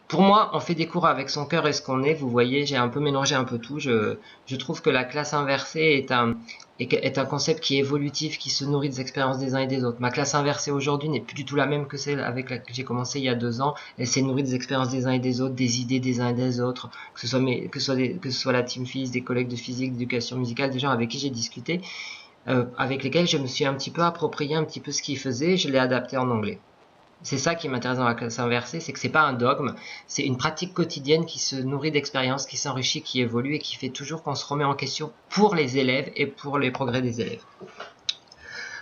Pour moi, on fait des cours avec son cœur et ce qu'on est. Vous voyez, j'ai un peu mélangé un peu tout. Je trouve que la classe inversée est un concept qui est évolutif, qui se nourrit des expériences des uns et des autres. Ma classe inversée aujourd'hui n'est plus du tout la même que celle avec laquelle j'ai commencé il y a 2 ans. Elle s'est nourrie des expériences des uns et des autres, des idées des uns et des autres, que ce soit la team phys, des collègues de physique, d'éducation musicale, des gens avec qui j'ai discuté, avec lesquels je me suis un petit peu approprié un petit peu ce qu'ils faisaient, je l'ai adapté en anglais. C'est ça qui m'intéresse dans la classe inversée, c'est que c'est pas un dogme, c'est une pratique quotidienne qui se nourrit d'expériences, qui s'enrichit, qui évolue et qui fait toujours qu'on se remet en question pour les élèves et pour les progrès des élèves.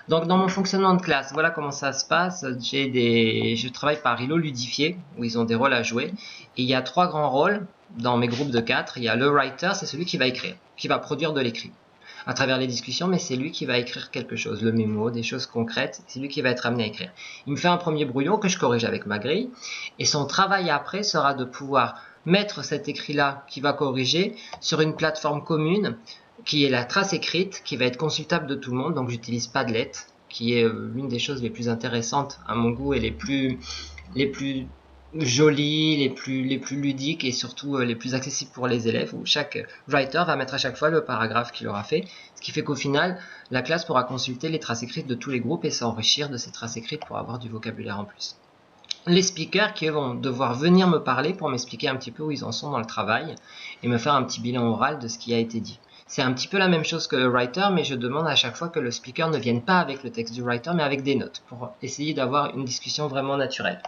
Donc dans mon fonctionnement de classe, voilà comment ça se passe. Je travaille par îlot ludifié, où ils ont des rôles à jouer. Et il y a 3 grands rôles dans mes groupes de 4. Il y a le writer, c'est celui qui va écrire, qui va produire de l'écrit à travers les discussions, mais c'est lui qui va écrire quelque chose, le mémo, des choses concrètes, c'est lui qui va être amené à écrire. Il me fait un premier brouillon que je corrige avec ma grille, et son travail après sera de pouvoir mettre cet écrit-là qu'il va corriger sur une plateforme commune, qui est la trace écrite, qui va être consultable de tout le monde, donc j'utilise Padlet, qui est l'une des choses les plus intéressantes à mon goût et les plus jolies, les plus ludiques et surtout les plus accessibles pour les élèves, où chaque writer va mettre à chaque fois le paragraphe qu'il aura fait, ce qui fait qu'au final, la classe pourra consulter les traces écrites de tous les groupes et s'enrichir de ces traces écrites pour avoir du vocabulaire en plus. Les speakers qui vont devoir venir me parler pour m'expliquer un petit peu où ils en sont dans le travail et me faire un petit bilan oral de ce qui a été dit. C'est un petit peu la même chose que le writer, mais je demande à chaque fois que le speaker ne vienne pas avec le texte du writer, mais avec des notes, pour essayer d'avoir une discussion vraiment naturelle.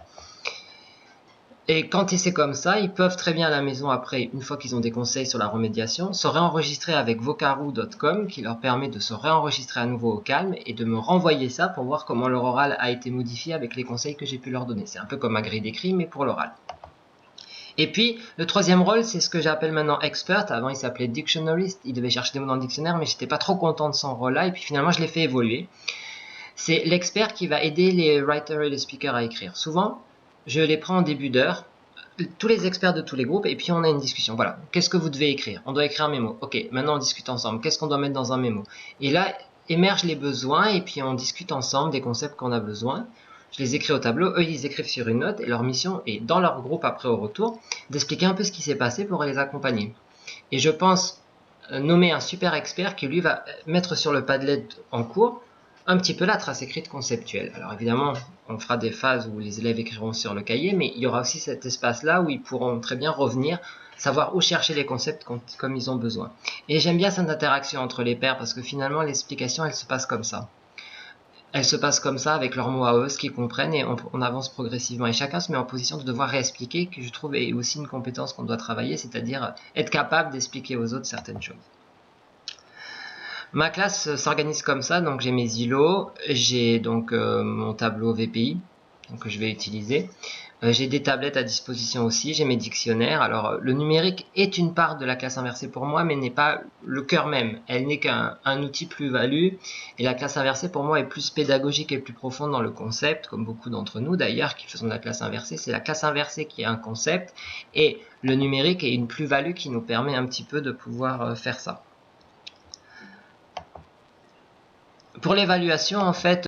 Et quand c'est comme ça, ils peuvent très bien à la maison après, une fois qu'ils ont des conseils sur la remédiation, se réenregistrer avec vocaroo.com qui leur permet de se réenregistrer à nouveau au calme et de me renvoyer ça pour voir comment leur oral a été modifié avec les conseils que j'ai pu leur donner. C'est un peu comme ma grille d'écrit mais pour l'oral. Et puis, le troisième rôle, c'est ce que j'appelle maintenant expert. Avant, il s'appelait dictionarist. Il devait chercher des mots dans le dictionnaire, mais j'étais pas trop content de son rôle-là. Et puis finalement, je l'ai fait évoluer. C'est l'expert qui va aider les writers et les speakers à écrire. Souvent, je les prends en début d'heure, tous les experts de tous les groupes, et puis on a une discussion. Voilà, qu'est-ce que vous devez écrire? On doit écrire un mémo. Ok, maintenant on discute ensemble. Qu'est-ce qu'on doit mettre dans un mémo? Et là, émergent les besoins, et puis on discute ensemble des concepts qu'on a besoin. Je les écris au tableau, eux ils écrivent sur une note, et leur mission est, dans leur groupe après au retour, d'expliquer un peu ce qui s'est passé pour les accompagner. Et je pense nommer un super expert qui lui va mettre sur le Padlet en cours un petit peu la trace écrite conceptuelle. Alors évidemment, on fera des phases où les élèves écriront sur le cahier, mais il y aura aussi cet espace-là où ils pourront très bien revenir, savoir où chercher les concepts comme ils ont besoin. Et j'aime bien cette interaction entre les pairs parce que finalement l'explication elle se passe comme ça. Elle se passe comme ça avec leurs mots à eux, ce qu'ils comprennent et on avance progressivement. Et chacun se met en position de devoir réexpliquer, que je trouve est aussi une compétence qu'on doit travailler, c'est-à-dire être capable d'expliquer aux autres certaines choses. Ma classe s'organise comme ça, donc j'ai mes îlots, j'ai donc mon tableau VPI donc, que je vais utiliser. J'ai des tablettes à disposition aussi, j'ai mes dictionnaires. Alors le numérique est une part de la classe inversée pour moi, mais n'est pas le cœur même. Elle n'est qu'un outil plus-value. Et la classe inversée pour moi est plus pédagogique et plus profonde dans le concept, comme beaucoup d'entre nous d'ailleurs qui faisons de la classe inversée. C'est la classe inversée qui est un concept et le numérique est une plus-value qui nous permet un petit peu de pouvoir faire ça. Pour l'évaluation, en fait,